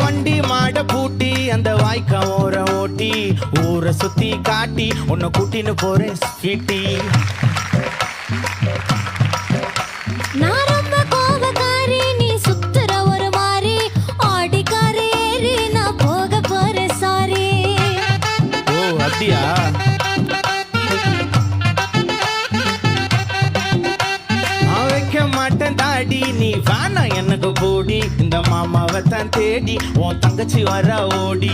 வண்டி மாட பூட்டி அந்த வாய்க்கா ஓர ஓட்டி ஊரை சுத்தி காட்டி உன்னை கூட்டின்னு போறேன் ஸ்வீட்டி. நான் ரொம்ப கோபக்காரி, நீ சுத்துற ஒரு மாறி, ஆடிக்காரி ஏறி நான் போக போறேன் சாரி. ஓ அப்படியா? மாட்டேன் தாடி நீ வேணா எனக்கு போடி, இந்த மாமாவை தான் தேடி உன் தங்கச்சி வர ஓடி.